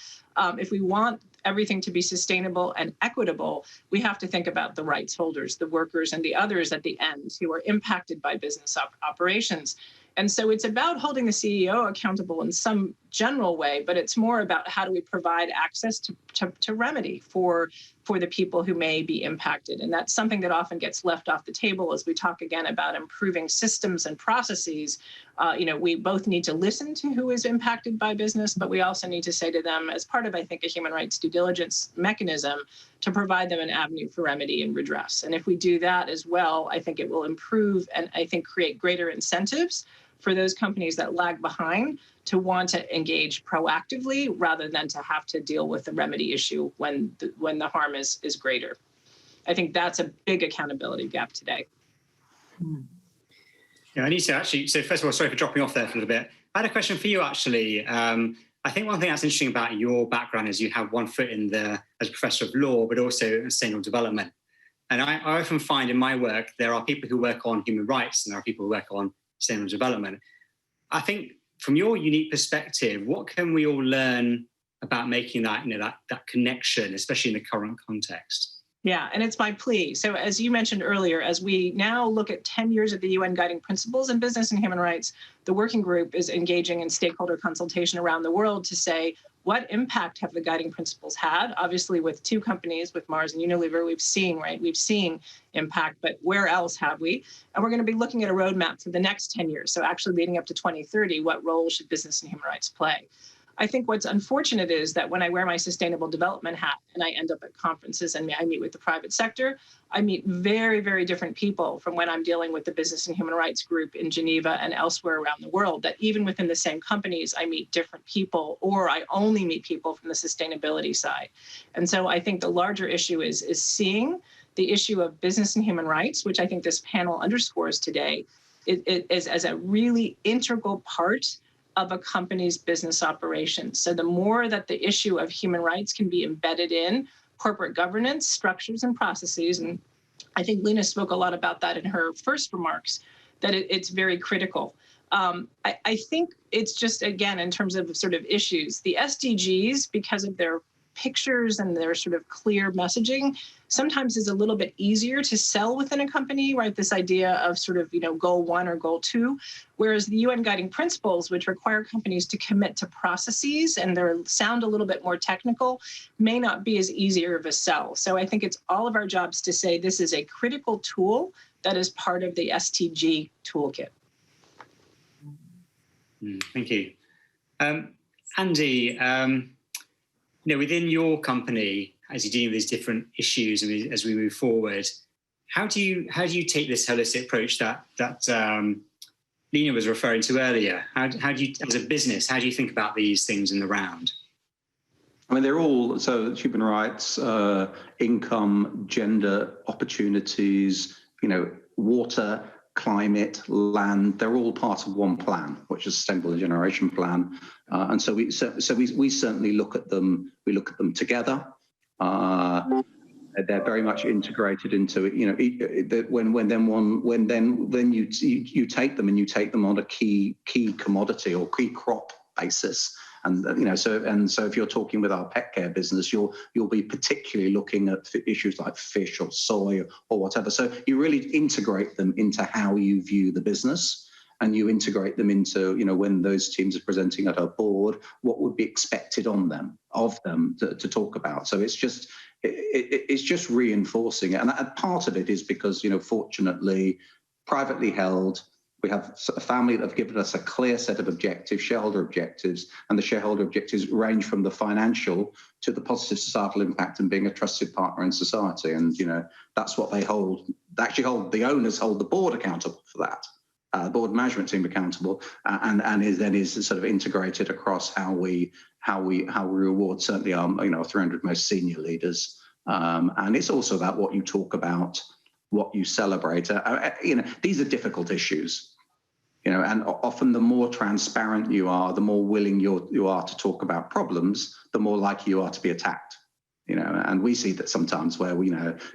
if we want everything to be sustainable and equitable, we have to think about the rights holders, the workers, and the others at the end who are impacted by business operations. And so it's about holding the CEO accountable in some general way, but it's more about how do we provide access to remedy for the people who may be impacted. And that's something that often gets left off the table as we talk again about improving systems and processes. We both need to listen to who is impacted by business, but we also need to say to them, as part of, I think, a human rights due diligence mechanism, to provide them an avenue for remedy and redress. And if we do that as well, I think it will improve and I think create greater incentives for those companies that lag behind to want to engage proactively rather than to have to deal with the remedy issue when the harm is greater. I think that's a big accountability gap today. Yeah, Anita, actually, so first of all, sorry for dropping off there for a little bit. I had a question for you, actually. I think one thing that's interesting about your background is you have one foot in as a professor of law, but also in sustainable development. And I often find in my work, there are people who work on human rights and there are people who work on sustainable development. I think from your unique perspective, what can we all learn about making that, that connection, especially in the current context? Yeah, and it's my plea. So as you mentioned earlier, as we now look at 10 years of the UN Guiding Principles in Business and Human Rights, the working group is engaging in stakeholder consultation around the world to say, what impact have the guiding principles had? Obviously, with two companies, with Mars and Unilever, we've seen impact, but where else have we? And we're going to be looking at a roadmap for the next 10 years. So actually leading up to 2030, what role should business and human rights play? I think what's unfortunate is that when I wear my sustainable development hat and I end up at conferences and I meet with the private sector, I meet very, very different people from when I'm dealing with the business and human rights group in Geneva and elsewhere around the world, that even within the same companies, I meet different people, or I only meet people from the sustainability side. And so I think the larger issue is seeing the issue of business and human rights, which I think this panel underscores today, it is as a really integral part of a company's business operations. So the more that the issue of human rights can be embedded in corporate governance, structures, and processes, and I think Lena spoke a lot about that in her first remarks, that it's very critical. I think it's just, again, in terms of sort of issues, the SDGs, because of their pictures and their sort of clear messaging, sometimes is a little bit easier to sell within a company, right? This idea of sort of, goal 1 or goal 2, whereas the UN guiding principles, which require companies to commit to processes and they sound a little bit more technical, may not be as easier of a sell. So I think it's all of our jobs to say this is a critical tool that is part of the SDG toolkit. Thank you. Andy, within your company, as you're dealing with these different issues as we move forward, how do you take this holistic approach that Lena was referring to earlier? How do you, as a business, how do you think about these things in the round? I mean, they're all, so human rights, income, gender, opportunities, water, climate, land, they're all part of one plan, which is a sustainable generation plan. And so we certainly look at them together. They're very much integrated into it. When you take them and you take them on a key commodity or key crop basis. And so if you're talking with our pet care business, you'll be particularly looking at issues like fish or soy or whatever. So you really integrate them into how you view the business, and you integrate them into when those teams are presenting at our board, what would be expected of them to talk about. So it's just reinforcing it, and part of it is because fortunately, privately held. We have a family that have given us a clear set of objectives, shareholder objectives, and the shareholder objectives range from the financial to the positive societal impact and being a trusted partner in society. And, that's what they hold. They actually the owners hold the board accountable for that, the board management team accountable, and is sort of integrated across how we reward certainly our 300 most senior leaders. And it's also about what you talk about, what you celebrate. These are difficult issues. And often the more transparent you are, the more willing you are to talk about problems, the more likely you are to be attacked. And we see that sometimes where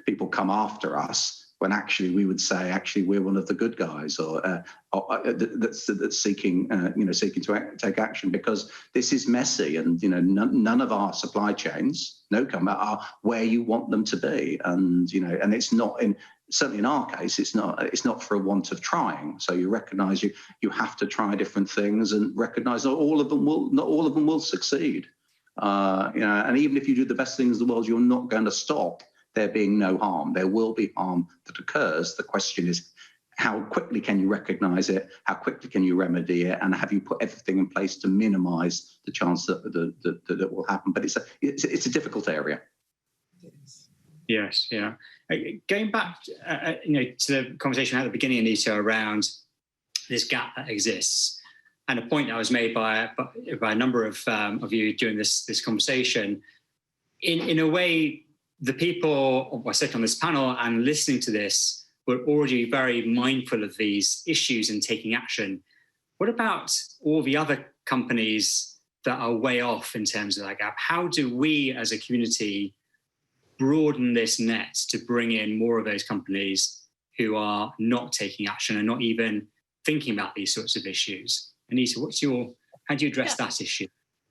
people come after us when actually we would say we're one of the good guys, or that's seeking to take action, because this is messy, and none of our supply chains, are where you want them to be, and it's not certainly in our case, it's not for a want of trying. So you recognise you have to try different things, and recognise not all of them will succeed. And even if you do the best things in the world, you're not going to stop there being no harm. There will be harm that occurs. The question is, how quickly can you recognise it? How quickly can you remedy it? And have you put everything in place to minimise the chance that that will happen? But it's a difficult area. Yes, yeah. Going back, to the conversation at the beginning, Anita, around this gap that exists, and a point that was made by a number of you during this conversation. In a way, the people I sit on this panel and listening to this were already very mindful of these issues and taking action. What about all the other companies that are way off in terms of that gap? How do we as a community broaden this net to bring in more of those companies who are not taking action and not even thinking about these sorts of issues? Anita, how do you address that issue?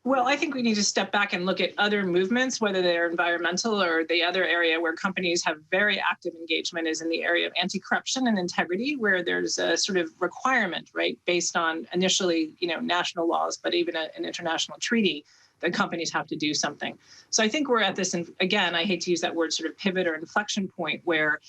Well, I think we need to step back and look at other movements, whether they're environmental or the other area where companies have very active engagement is in the area of anti-corruption and integrity, where there's a sort of requirement, right, based on initially, national laws, but even an international treaty, that companies have to do something. So I think we're at this, and again, I hate to use that word, sort of pivot or inflection point, where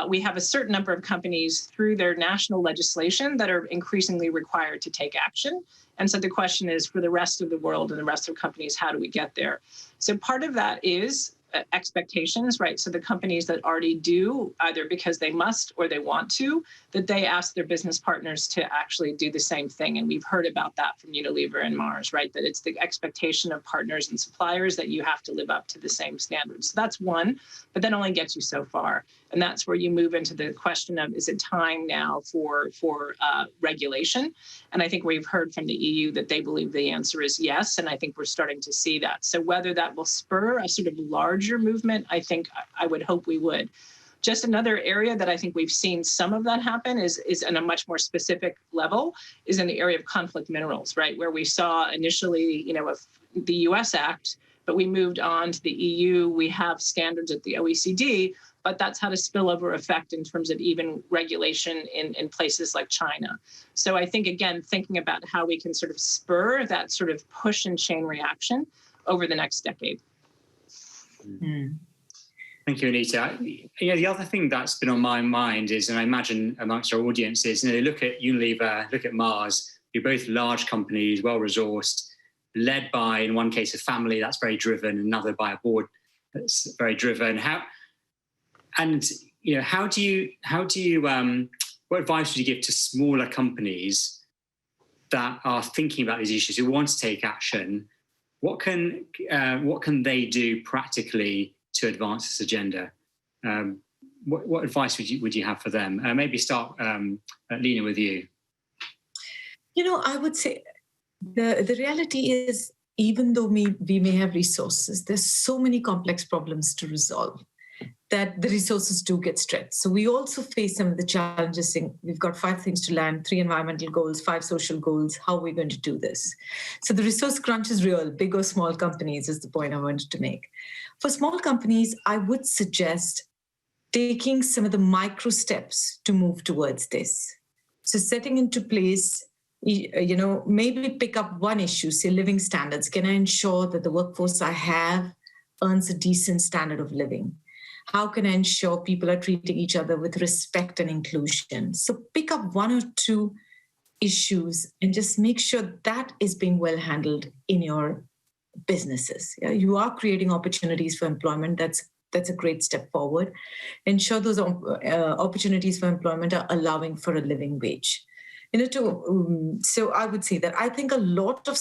we have a certain number of companies through their national legislation that are increasingly required to take action. And so the question is, for the rest of the world and the rest of companies, how do we get there? So part of that is expectations, right? So the companies that already do, either because they must or they want to, that they ask their business partners to actually do the same thing. And we've heard about that from Unilever and Mars, right? That it's the expectation of partners and suppliers that you have to live up to the same standards. So that's one, but that only gets you so far. And that's where you move into the question of, is it time now for regulation? And I think we've heard from the EU that they believe the answer is yes. And I think we're starting to see that. So whether that will spur a sort of larger movement, I think I would hope we would. Just another area that I think we've seen some of that happen is on a much more specific level, is in the area of conflict minerals, right? Where we saw initially, the US Act, but we moved on to the EU. We have standards at the OECD, but that's had a spillover effect in terms of even regulation in places like China. So I think, again, thinking about how we can sort of spur that sort of push and chain reaction over the next decade. Thank you, Anita. The other thing that's been on my mind is, and I imagine amongst our audience is, look at Unilever, look at Mars, you're both large companies, well-resourced, led by, in one case, a family that's very driven, another by a board that's very driven. What advice would you give to smaller companies that are thinking about these issues, who want to take action? What can they do practically to advance this agenda? What advice would you have for them? Maybe start, Lena, with you. I would say the reality is, even though we may have resources, there's so many complex problems to resolve that the resources do get stretched. So we also face some of the challenges. We've got 5 things to land, 3 environmental goals, 5 social goals. How are we going to do this? So the resource crunch is real, big or small companies is the point I wanted to make. For small companies, I would suggest taking some of the micro steps to move towards this. So setting into place, maybe pick up one issue, say living standards. Can I ensure that the workforce I have earns a decent standard of living? How can I ensure people are treating each other with respect and inclusion? So pick up 1 or 2 issues and just make sure that is being well handled in your businesses. You are creating opportunities for employment. That's a great step forward. Ensure those opportunities for employment are allowing for a living wage. So I would say that I think a lot of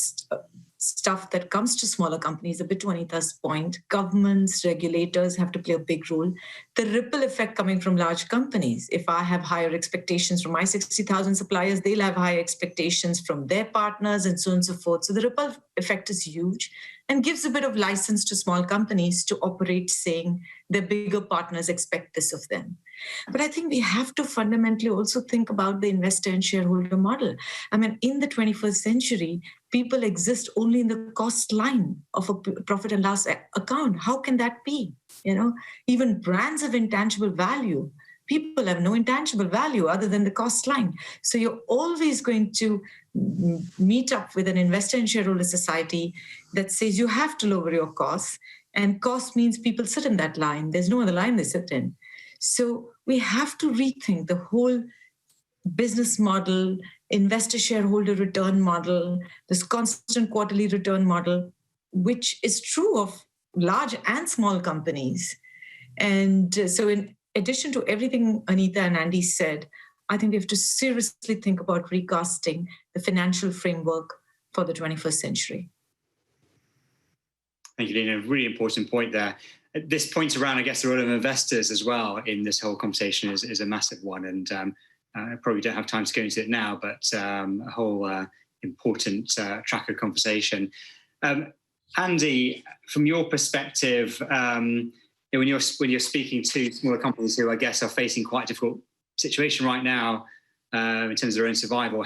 stuff that comes to smaller companies, a bit to Anita's point, governments, regulators have to play a big role. The ripple effect coming from large companies. If I have higher expectations from my 60,000 suppliers, they'll have higher expectations from their partners and so on and so forth. So the ripple effect is huge and gives a bit of license to small companies to operate, saying their bigger partners expect this of them. But I think we have to fundamentally also think about the investor and shareholder model. I mean, in the 21st century, people exist only in the cost line of a profit and loss account. How can that be? Even brands have intangible value. People have no intangible value other than the cost line. So you're always going to meet up with an investor and shareholder society that says you have to lower your costs, and cost means people sit in that line. There's no other line they sit in. So we have to rethink the whole business model, investor shareholder return model, this constant quarterly return model, which is true of large and small companies. And so in addition to everything Anita and Andy said, I think we have to seriously think about recasting the financial framework for the 21st century. Thank you, Lena. Really important point there. This point around, I guess, the role of investors as well in this whole conversation is a massive one. And I probably don't have time to go into it now, but a whole important track of conversation. Andy, from your perspective, when you're speaking to smaller companies who I guess are facing quite a difficult situation right now in terms of their own survival,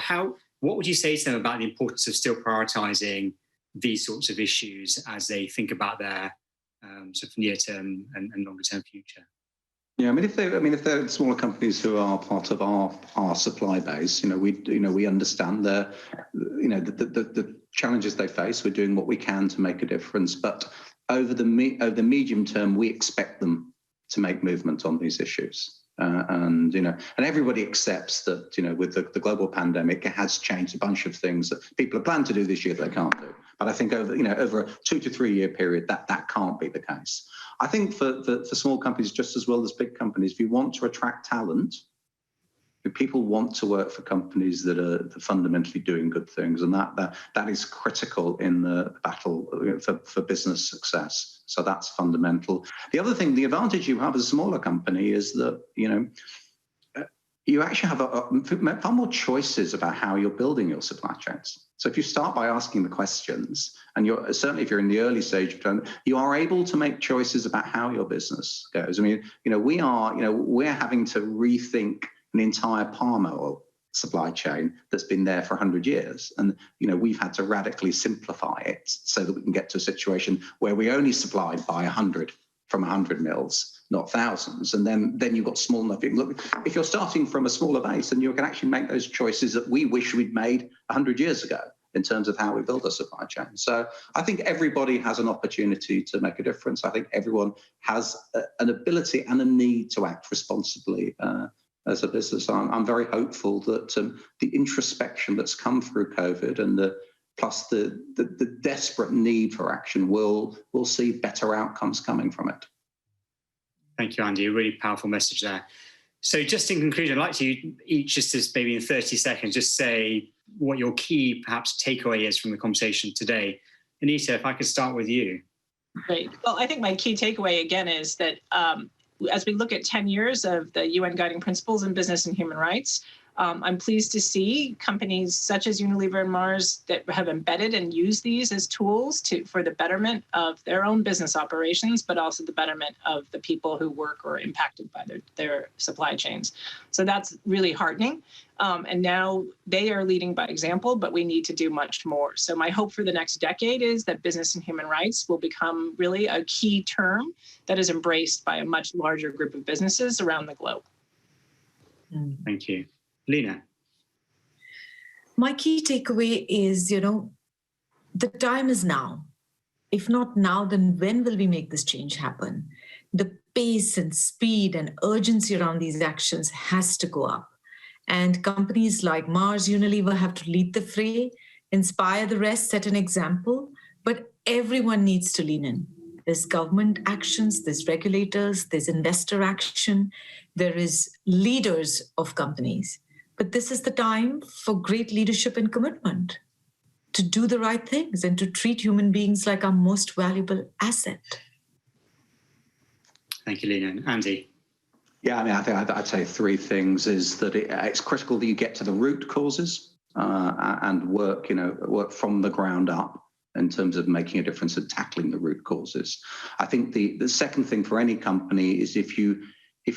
what would you say to them about the importance of still prioritizing these sorts of issues as they think about their sort of near-term and longer-term future? Yeah, if they're smaller companies who are part of our supply base, we understand the challenges they face. We're doing what we can to make a difference, but over the medium term, we expect them to make movement on these issues. And everybody accepts that, with the global pandemic, it has changed a bunch of things that people have planned to do this year that they can't do. But I think over a 2 to 3 year period, that can't be the case. I think for small companies, just as well as big companies, if you want to attract talent, if people want to work for companies that are fundamentally doing good things, and that is critical in the battle for business success. So that's fundamental. The other thing, the advantage you have as a smaller company is that you actually have far more choices about how you're building your supply chains. So if you start by asking the questions, and certainly if you're in the early stage, you are able to make choices about how your business goes. We're having to rethink an entire palm oil supply chain that's been there for 100 years. And, we've had to radically simplify it so that we can get to a situation where we only supplied by 100 from 100 mills, not thousands. And then you've got small enough. If you're starting from a smaller base, then you can actually make those choices that we wish we'd made 100 years ago in terms of how we build a supply chain. So I think everybody has an opportunity to make a difference. I think everyone has an ability and a need to act responsibly as a business. I'm very hopeful that the introspection that's come through COVID and plus the desperate need for action will see better outcomes coming from it. Thank you, Andy. A really powerful message there. So just in conclusion, I'd like to each just maybe in 30 seconds, just say what your key perhaps takeaway is from the conversation today. Anita, if I could start with you. Great. Well, I think my key takeaway again is that as we look at 10 years of the UN Guiding Principles in Business and Human Rights, I'm pleased to see companies such as Unilever and Mars that have embedded and used these as tools for the betterment of their own business operations, but also the betterment of the people who work or are impacted by their supply chains. So that's really heartening. And now they are leading by example, but we need to do much more. So my hope for the next decade is that business and human rights will become really a key term that is embraced by a much larger group of businesses around the globe. Thank you. Lena. My key takeaway is, the time is now. If not now, then when will we make this change happen? The pace and speed and urgency around these actions has to go up. And companies like Mars, Unilever have to lead the fray, inspire the rest, set an example, but everyone needs to lean in. There's government actions, there's regulators, there's investor action, there is leaders of companies. But this is the time for great leadership and commitment to do the right things and to treat human beings like our most valuable asset. Thank you, Lena. And Andy. Yeah, I mean, I think I'd say three things is that it's critical that you get to the root causes and work from the ground up in terms of making a difference and tackling the root causes. I think the second thing for any company is if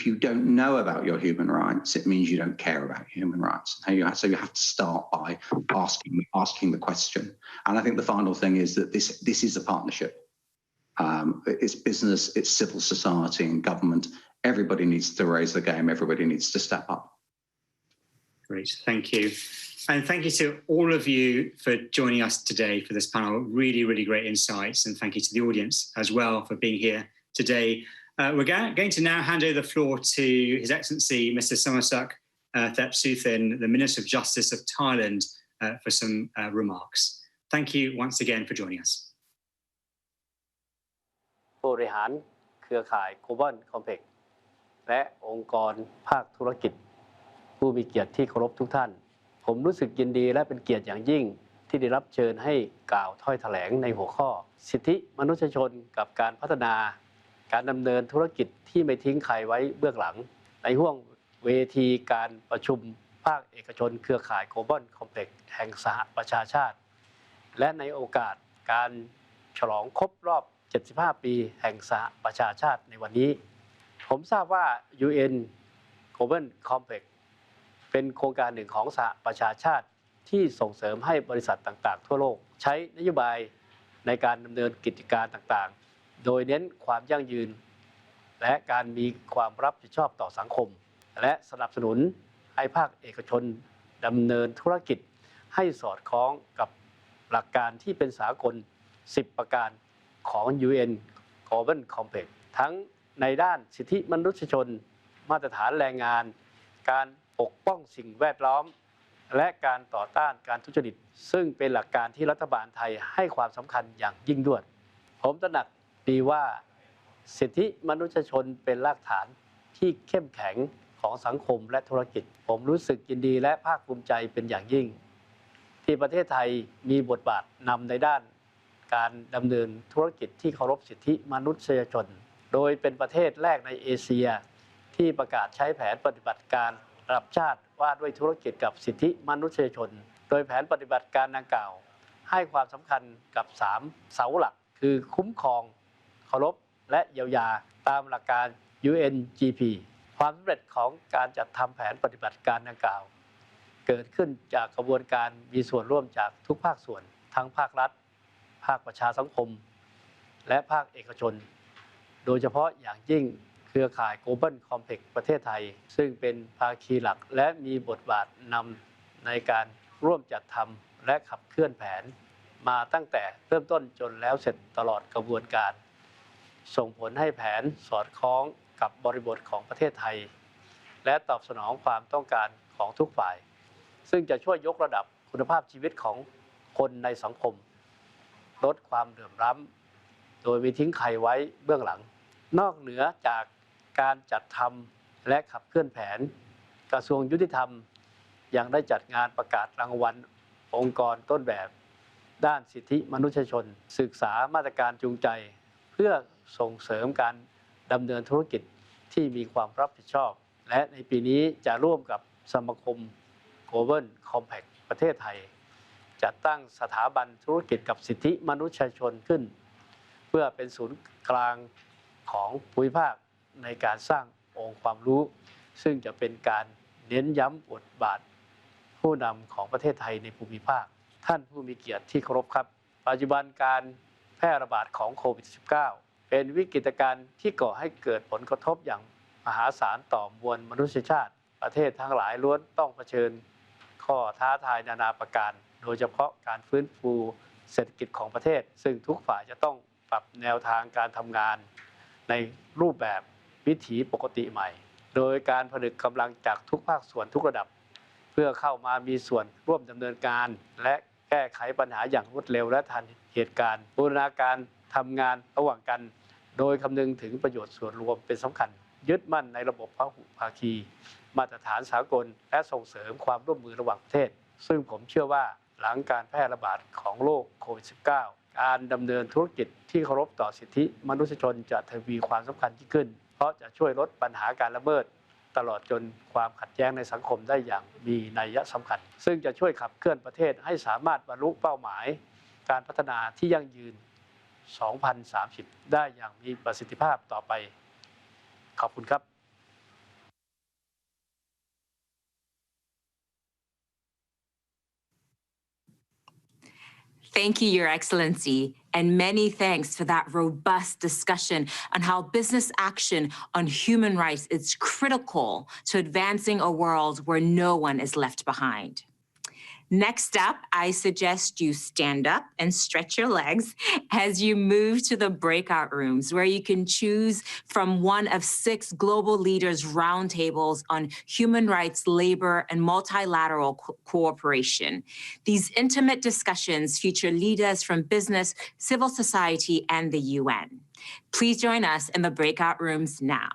you don't know about your human rights, it means you don't care about human rights. So you have to start by asking the question. And I think the final thing is that this is a partnership. It's business, it's civil society and government. Everybody needs to raise the game. Everybody needs to step up. Great, thank you. And thank you to all of you for joining us today for this panel. Really, really great insights. And thank you to the audience as well for being here today. We're going to now hand over the floor to His Excellency, Mr. Somasak Thepsutin, the Minister of Justice of Thailand, for some remarks. Thank you once again for joining us. ผู้บริหารเครือข่าย Global Compact และองค์กรภาคธุรกิจผู้มีเกียรติที่เคารพทุกท่านผมรู้สึกยินดีและเป็นเกียรติอย่างยิ่งที่ได้รับเชิญให้กล่าวถ้อยแถลงในหัวข้อสิทธิมนุษยชนกับการพัฒนาการดำเนินธุรกิจที่ไม่ทิ้งใครไว้เบื้องหลังในห้วงเวทีการประชุมภาคเอกชนเครือข่าย Global Compact แห่งสหประชาชาติและในโอกาสการฉลองครบรอบ75 ปีแห่งสหประชาชาติในวันนี้ผมทราบว่า UN Global Compact เป็นโครงการหนึ่งของสหประชาชาติที่ส่งเสริมให้บริษัทต่างๆทั่วโลกใช้นโยบายในการดำเนินกิจการต่างๆโดยเน้นความยั่งยืนและการมีความรับผิดชอบต่อสังคมและสนับสนุนให้ภาคเอกชนดำเนินธุรกิจให้สอดคล้องกับหลักการที่เป็นสากล10ประการของ UN Global Compact ทั้งในด้านสิทธิมนุษยชนมาตรฐานแรงงานการปกป้องสิ่งแวดล้อมและการต่อต้านการทุจริตซึ่งเป็นหลักการที่รัฐบาลไทยให้ความสำคัญอย่างยิ่งยวดผมตระหนักดีว่าสิทธิมนุษยชนเป็นรากฐานที่เข้มแข็งของสังคมและธุรกิจผมรู้สึกยินดีและภาคภูมิใจเป็นอย่างยิ่งที่ประเทศไทยมีบทบาทนำในด้านการดำเนินธุรกิจที่เคารพสิทธิมนุษยชนโดยเป็นประเทศแรกในเอเชียที่ประกาศใช้แผนปฏิบัติการระดับชาติว่าด้วยธุรกิจกับสิทธิมนุษยชนโดยแผนปฏิบัติการดังกล่าวให้ความสำคัญกับ3เสาหลักคือคุ้มครองเคารพและเยียวยาตามหลักการ UNGP ความสำเร็จของการจัดทำแผนปฏิบัติการดังกล่าวเกิดขึ้นจากกระบวนการมีส่วนร่วมจากทุกภาคส่วนทั้งภาครัฐภาคประชาสังคมและภาคเอกชนโดยเฉพาะอย่างยิ่งเครือข่าย Global Compact ประเทศไทยซึ่งเป็นภาคีหลักและมีบทบาทนำในการร่วมจัดทำและขับเคลื่อนแผนมาตั้งแต่เริ่มต้นจนแล้วเสร็จตลอดกระบวนการส่งผลให้แผนสอดคล้องกับบริบทของประเทศไทยและตอบสนองความต้องการของทุกฝ่ายซึ่งจะช่วยยกระดับคุณภาพชีวิตของคนในสังคมลดความเหลื่อมล้ำโดยไม่ทิ้งใครไว้เบื้องหลังนอกเหนือจากการจัดทำและขับเคลื่อนแผนกระทรวงยุติธรรมยังได้จัดงานประกาศรางวัลองค์กรต้นแบบด้านสิทธิมนุษยชนศึกษามาตรการจูงใจเพื่อส่งเสริมการดำเนินธุรกิจที่มีความรับผิดชอบและในปีนี้จะร่วมกับสมาคม Global Compact ประเทศไทยจัดตั้งสถาบันธุรกิจกับสิทธิมนุษยชนขึ้นเพื่อเป็นศูนย์กลางของภูมิภาคในการสร้างองค์ความรู้ซึ่งจะเป็นการเน้นย้ำบทบาทผู้นำของประเทศไทยในภูมิภาคท่านผู้มีเกียรติที่เคารพครับปัจจุบันการแพร่ระบาดของโควิด -19 เป็นวิกฤตการณ์ที่ก่อให้เกิดผลกระทบอย่างมหาศาลต่อมวลมนุษยชาติประเทศทั้งหลายล้วนต้องเผชิญข้อท้าทายนานาประการโดยเฉพาะการฟื้นฟูเศรษฐกิจของประเทศซึ่งทุกฝ่ายจะต้องปรับแนวทางการทำงานในรูปแบบวิถีปกติใหม่โดยการผนึกกำลังจากทุกภาคส่วนทุกระดับเพื่อเข้ามามีส่วนร่วมดำเนินการและแก้ไขปัญหาอย่างรวดเร็วและทันเหตุการณ์บูรณาการทำงานระหว่างกันโดยคำนึงถึงประโยชน์ส่วนรวมเป็นสำคัญยึดมั่นในระบบพหุภาคีมาตรฐานสากลและส่งเสริมความร่วมมือระหว่างประเทศซึ่งผมเชื่อว่าหลังการแพร่ระบาดของโรคโควิด -19 การดำเนินธุรกิจที่เคารพต่อสิทธิมนุษยชนจะทวีความสำคัญยิ่งขึ้นเพราะจะช่วยลดปัญหาการละเมิดตลอดจนความขัดแย้งในสังคมได้อย่างมีนัยสำคัญซึ่งจะช่วยขับเคลื่อนประเทศให้สามารถบรรลุเป้าหมายการพัฒนาที่ยั่งยืน 2030 ได้อย่างมีประสิทธิภาพต่อไปขอบคุณครับ Thank you, Your Excellency, and many thanks for that robust discussion on how business action on human rights is critical to advancing a world where no one is left behind. Next up, I suggest you stand up and stretch your legs as you move to the breakout rooms where you can choose from one of 6 global leaders roundtables on human rights, labor, and multilateral cooperation. These intimate discussions feature leaders from business, civil society, and the UN. Please join us in the breakout rooms now.